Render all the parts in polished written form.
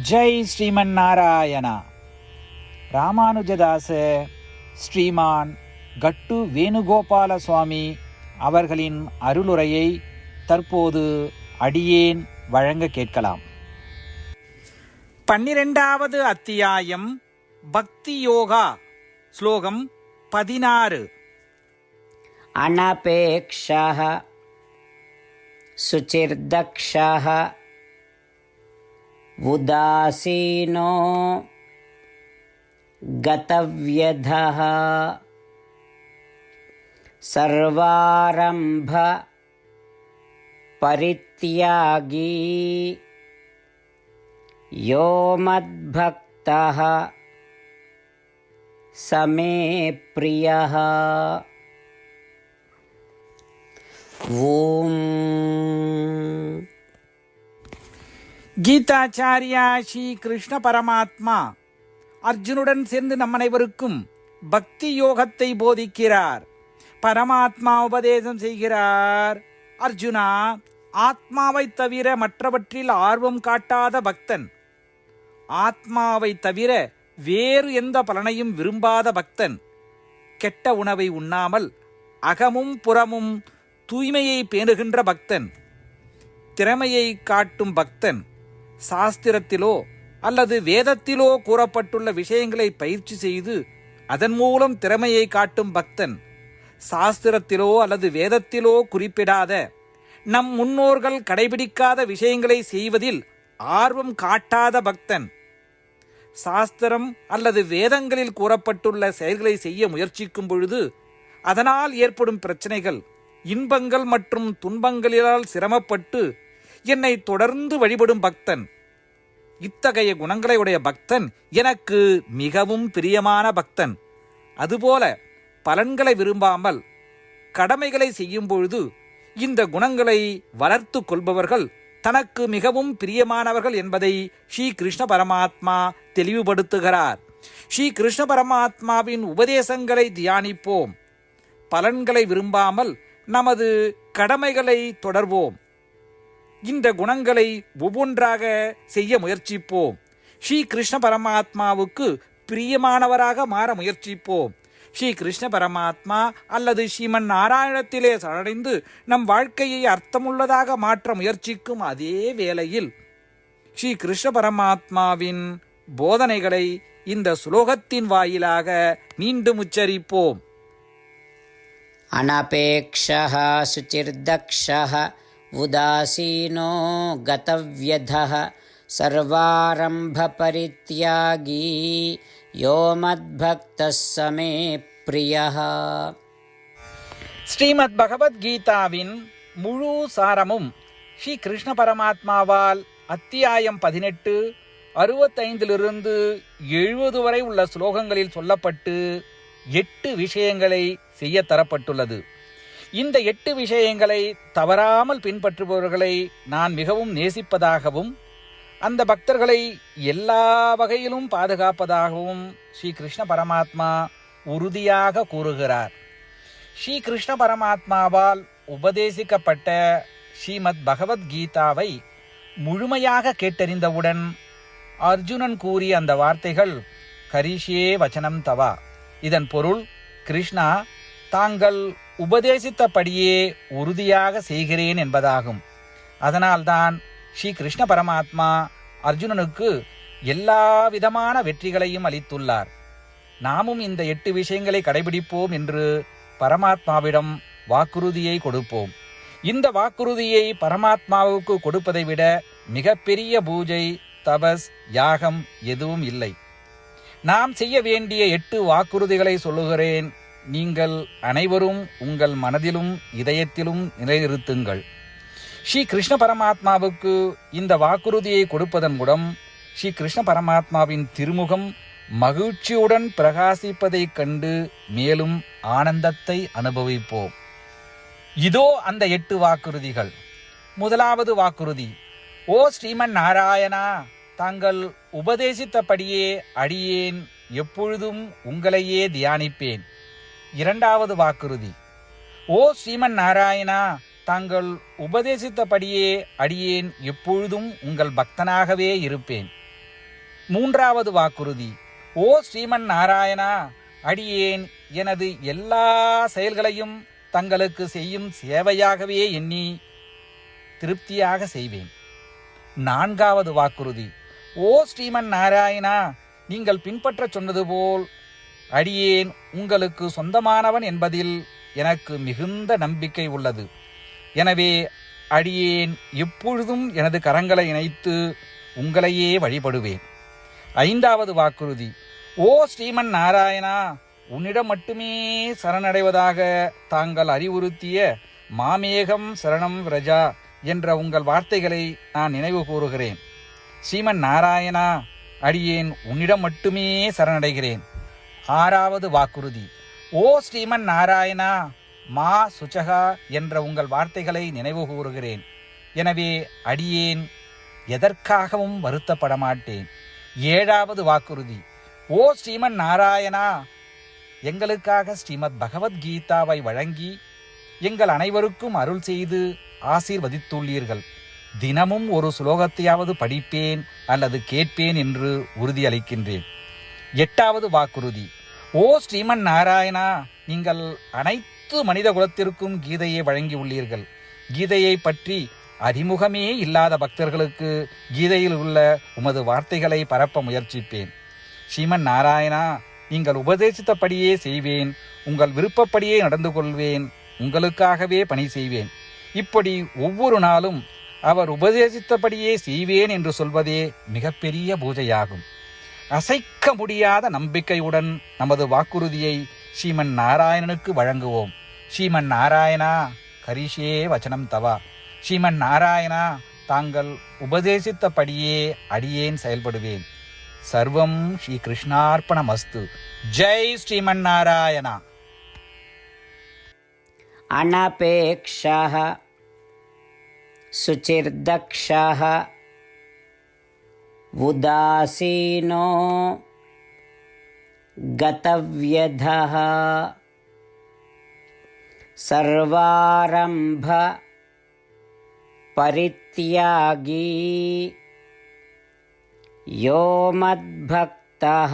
ஜெய் ஸ்ரீமன் நாராயணா. ராமானுஜதாச ஸ்ரீமான் கட்டு வேணுகோபால சுவாமி அவர்களின் அருளுரையை தற்போது அடியேன் வழங்க கேட்கலாம். 12வது அத்தியாயம் பக்தி யோகா, ஸ்லோகம் 16. அனபேக்ஷः சுசிர்தக்ஷः உதாசீனோ கதவ்யதः சர்வாரம்ப பரித்யாகி யோ மத்பக்தः சமே ப்ரியः. ஓம். கீதாச்சாரியா ஸ்ரீ கிருஷ்ண பரமாத்மா அர்ஜுனுடன் சேர்ந்து நம் அனைவருக்கும் பக்தி யோகத்தை போதிக்கிறார். பரமாத்மா உபதேசம் செய்கிறார். அர்ஜுனா, ஆத்மாவை தவிர மற்றவற்றில் ஆர்வம் காட்டாத பக்தன், ஆத்மாவை தவிர வேறு எந்த பலனையும் விரும்பாத பக்தன், கெட்ட உணவை உண்ணாமல் அகமும் புறமும் தூய்மையை பேணுகின்ற பக்தன், திறமையை காட்டும் பக்தன், சாஸ்திரத்திலோ அல்லது வேதத்திலோ கூறப்பட்டுள்ள விஷயங்களை பயிற்சி செய்து அதன் மூலம் திறமையை காட்டும் பக்தன், சாஸ்திரத்திலோ அல்லது வேதத்திலோ குறிப்பிடாத நம் முன்னோர்கள் கடைபிடிக்காத விஷயங்களை செய்வதில் ஆர்வம் காட்டாத பக்தன், சாஸ்திரம் அல்லது வேதங்களில் கூறப்பட்டுள்ள செயல்களை செய்ய முயற்சிக்கும் பொழுது அதனால் ஏற்படும் பிரச்சனைகள், இன்பங்கள் மற்றும் துன்பங்களினால் சிரமப்பட்டு என்னை தொடர்ந்து வழிபடும் பக்தன். இத்தகைய குணங்களை உடைய பக்தன் எனக்கு மிகவும் பிரியமான பக்தன். அதுபோல பலன்களை விரும்பாமல் கடமைகளை செய்யும் பொழுது இந்த குணங்களை வளர்த்து கொள்பவர்கள் தனக்கு மிகவும் பிரியமானவர்கள் என்பதை ஸ்ரீ கிருஷ்ண பரமாத்மா தெளிவுபடுத்துகிறார். ஸ்ரீ கிருஷ்ண பரமாத்மாவின் உபதேசங்களை தியானிப்போம். பலன்களை விரும்பாமல் நமது கடமைகளை தொடர்வோம். இந்த குணங்களை ஒவ்வொன்றாக செய்ய முயற்சிப்போம். ஸ்ரீ கிருஷ்ண பரமாத்மாவுக்கு பிரியமானவராக மாற முயற்சிப்போம். ஸ்ரீ கிருஷ்ண பரமாத்மா அல்லது ஸ்ரீமன் நாராயணத்திலே சரணடைந்து நம் வாழ்க்கையை அர்த்தமுள்ளதாக மாற்ற முயற்சிக்கும் அதே வேளையில் ஸ்ரீ கிருஷ்ண பரமாத்மாவின் போதனைகளை இந்த சுலோகத்தின் வாயிலாக மீண்டும் உச்சரிப்போம். அனபேக்ஷः சுசிர்தக்ஷः உதாசீனோ கதவ்யதः சர்வாரம்ப பரித்யாகி யோ மத்பக்தः சமே ப்ரியः. ஸ்ரீமத் பகவத்கீதாவின் முழு சாரமும் ஸ்ரீ கிருஷ்ண பரமாத்மாவால் அத்தியாயம் 18 65 70 வரை உள்ள ஸ்லோகங்களில் சொல்லப்பட்டு 8 விஷயங்களை செய்ய தரப்பட்டுள்ளது. இந்த 8 விஷயங்களை தவறாமல் பின்பற்றுபவர்களை நான் மிகவும் நேசிப்பதாகவும் அந்த பக்தர்களை எல்லா வகையிலும் பாதுகாப்பதாகவும் ஸ்ரீ கிருஷ்ண பரமாத்மா உறுதியாக கூறுகிறார். ஸ்ரீ கிருஷ்ண பரமாத்மாவால் உபதேசிக்கப்பட்ட ஸ்ரீமத் பகவத்கீதாவை முழுமையாக கேட்டறிந்தவுடன் அர்ஜுனன் கூறிய அந்த வார்த்தைகள் கரிஷ்யே வச்சனம் தவா. இதன் பொருள், கிருஷ்ணா, தாங்கள் உபதேசித்தபடியே உறுதியாக செய்கிறேன் என்பதாகும். அதனால்தான் ஸ்ரீ கிருஷ்ண பரமாத்மா அர்ஜுனனுக்கு எல்லா விதமான வெற்றிகளையும் அளித்துள்ளார். நாமும் இந்த 8 விஷயங்களை கடைபிடிப்போம் என்று பரமாத்மாவிடம் வாக்குறுதியை கொடுப்போம். இந்த வாக்குறுதியை பரமாத்மாவுக்கு கொடுப்பதை விட மிகப்பெரிய பூஜை, தபஸ், யாகம் எதுவும் இல்லை. நாம் செய்ய வேண்டிய 8 வாக்குறுதிகளை சொல்லுகிறேன். நீங்கள் அனைவரும் உங்கள் மனதிலும் இதயத்திலும் நிலைநிறுத்துங்கள். ஸ்ரீ கிருஷ்ண பரமாத்மாவுக்கு இந்த வாக்குறுதியை கொடுப்பதன் மூலம் ஸ்ரீ கிருஷ்ண பரமாத்மாவின் திருமுகம் மகிழ்ச்சியுடன் பிரகாசிப்பதைக் கண்டு மேலும் ஆனந்தத்தை அனுபவிப்போம். இதோ அந்த 8 வாக்குறுதிகள். முதலாவது வாக்குறுதி: ஓ ஸ்ரீமன் நாராயணா, தாங்கள் உபதேசித்தபடியே அடியேன் எப்பொழுதும் உங்களையே தியானிப்பேன். இரண்டாவது வாக்குறுதி: ஓ ஸ்ரீமன் நாராயணா, தாங்கள் உபதேசித்தபடியே அடியேன் எப்பொழுதும் உங்கள் பக்தனாகவே இருப்பேன். மூன்றாவது வாக்குறுதி. ஓ ஸ்ரீமன் நாராயணா, அடியேன் எனது எல்லா செயல்களையும் தங்களுக்கு செய்யும் சேவையாகவே எண்ணி திருப்தியாக செய்வேன். நான்காவது வாக்குறுதி. ஓ ஸ்ரீமன் நாராயணா, நீங்கள் பின்பற்ற சொன்னது போல் அடியேன் உங்களுக்கு சொந்தமானவன் என்பதில் எனக்கு மிகுந்த நம்பிக்கை உள்ளது. எனவே அடியேன் எப்பொழுதும் எனது கரங்களை இணைத்து உங்களையே வழிபடுவேன். ஐந்தாவது வாக்குறுதி. ஓ ஸ்ரீமன் நாராயணா, உன்னிடம் மட்டுமே சரணடைவதாக தாங்கள் அறிவுறுத்திய மாமேகம் சரணம் விரஜா என்ற உங்கள் வார்த்தைகளை நான் நினைவு கூறுகிறேன். ஸ்ரீமன் நாராயணா, அடியேன் உன்னிடம் மட்டுமே சரணடைகிறேன். ஆறாவது வாக்குறுதி. ஓ ஸ்ரீமன் நாராயணா, மா சுச்சகா என்ற உங்கள் வார்த்தைகளை நினைவு கூறுகிறேன். எனவே அடியேன் எதற்காகவும் வருத்தப்பட மாட்டேன். ஏழாவது வாக்குறுதி. ஓ ஸ்ரீமன் நாராயணா, எங்களுக்காக ஸ்ரீமத் பகவத்கீதாவை வழங்கி எங்கள் அனைவருக்கும் அருள் செய்து ஆசீர்வதித்துள்ளீர்கள். தினமும் ஒரு ஸ்லோகத்தையாவது படிப்பேன் அல்லது கேட்பேன் என்று உறுதியளிக்கின்றேன். எட்டாவது வாக்குறுதி. ஓ ஸ்ரீமன் நாராயணா, நீங்கள் அனைத்து மனித குலத்திற்கும் கீதையை வழங்கியுள்ளீர்கள். கீதையை பற்றி அறிமுகமே இல்லாத பக்தர்களுக்கு கீதையில் உள்ள உமது வார்த்தைகளை பரப்ப முயற்சிப்பேன். ஸ்ரீமன் நாராயணா, நீங்கள் உபதேசித்தபடியே செய்வேன். உங்கள் விருப்பப்படியே நடந்து கொள்வேன். உங்களுக்காகவே பணி செய்வேன். இப்படி ஒவ்வொரு நாளும் அவர் உபதேசித்தபடியே செய்வேன் என்று சொல்வதே மிகப்பெரிய பூஜையாகும். அசைக்க முடியாத நம்பிக்கையுடன் நமது வாக்குறுதியை ஸ்ரீமன் நாராயணனுக்கு வழங்குவோம். ஸ்ரீமன் நாராயணா, கரிஷே வச்சனம் தவா. ஸ்ரீமன் நாராயணா, தாங்கள் உபதேசித்தபடியே அடியேன் செயல்படுவேன். சர்வம் ஸ்ரீ கிருஷ்ணார்ப்பணமஸ்து. ஜெய் ஸ்ரீமன் நாராயணா. அனபேக்ஷः சுசிர்தக்ஷः உதாசீனோ கதவ்யதः சர்வாரம்ப பரித்யாகி யோ மத்பக்தः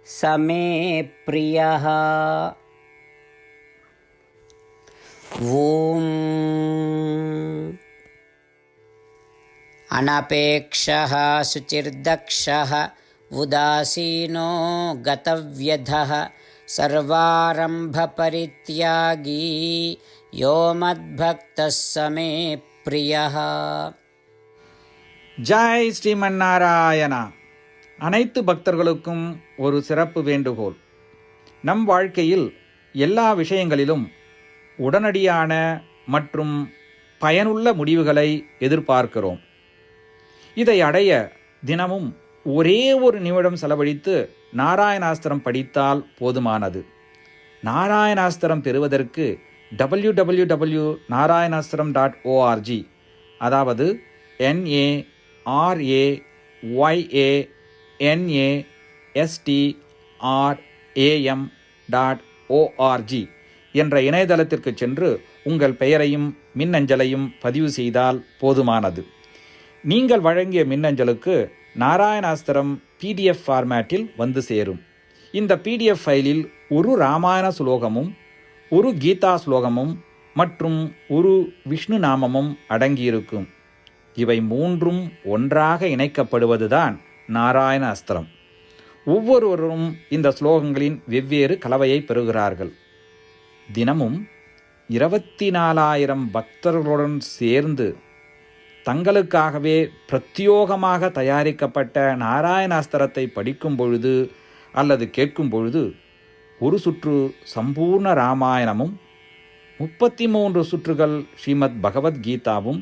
சமே ப்ரியः. ஓம் அனபேக்ஷः சுசிர்தக்ஷः உதாசீனோ கதவ்யதः சர்வாரம்ப பரித்யாகி யோ மத்பக்தः சமே ப்ரியः. ஜெய் ஸ்ரீமன் நாராயணா. அனைத்து பக்தர்களுக்கும் ஒரு சிறப்பு வேண்டுகோள். நம் வாழ்க்கையில் எல்லா விஷயங்களிலும் உடனடியான மற்றும் பயனுள்ள முடிவுகளை எதிர்பார்க்கிறோம். இதை அடைய தினமும் ஒரே ஒரு நிமிடம் செலவழித்து நாராயணாஸ்திரம் படித்தால் போதுமானது. நாராயணாஸ்திரம் பெறுவதற்கு www.narayanaastram.org, அதாவது NARAYANASTRAM.org என்ற இணையதளத்திற்கு சென்று உங்கள் பெயரையும் மின்னஞ்சலையும் பதிவு செய்தால் போதுமானது. நீங்கள் வழங்கிய மின்னஞ்சலுக்கு நாராயணாஸ்திரம் PDF ஃபார்மேட்டில் வந்து சேரும். இந்த PDF ஃபைலில் ஒரு ராமாயண ஸ்லோகமும் ஒரு கீதா ஸ்லோகமும் மற்றும் ஒரு விஷ்ணு நாமமும் அடங்கியிருக்கும். இவை மூன்றும் ஒன்றாக இணைக்கப்படுவதுதான் நாராயண அஸ்திரம். ஒவ்வொருவரும் இந்த ஸ்லோகங்களின் வெவ்வேறு கலவையை பெறுகிறார்கள். தினமும் 24,000 பக்தர்களுடன் சேர்ந்து தங்களுக்காகவே பிரத்யோகமாக தயாரிக்கப்பட்ட நாராயணாஸ்திரத்தை படிக்கும் பொழுது அல்லது கேட்கும் பொழுது ஒரு சுற்று சம்பூர்ண ராமாயணமும் 33 சுற்றுகள் ஸ்ரீமத் பகவத்கீதாவும்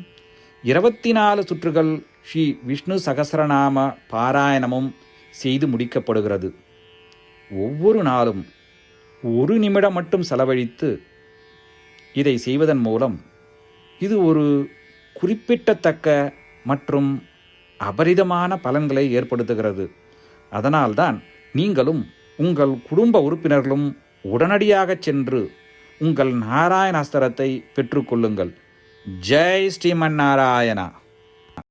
24 சுற்றுகள் ஸ்ரீ விஷ்ணு சகஸ்ரநாம பாராயணமும் செய்து முடிக்கப்படுகிறது. ஒவ்வொரு நாளும் ஒரு நிமிடம் மட்டும் செலவழித்து இதை செய்வதன் மூலம் இது ஒரு குறிப்பிடத்தக்க மற்றும் அபரிதமான பலன்களை ஏற்படுத்துகிறது. அதனால்தான் நீங்களும் உங்கள் குடும்ப உறுப்பினர்களும் உடனடியாக சென்று உங்கள் நாராயணாஸ்திரத்தை பெற்றுக்கொள்ளுங்கள். ஜெய் ஸ்ரீமன் நாராயணா.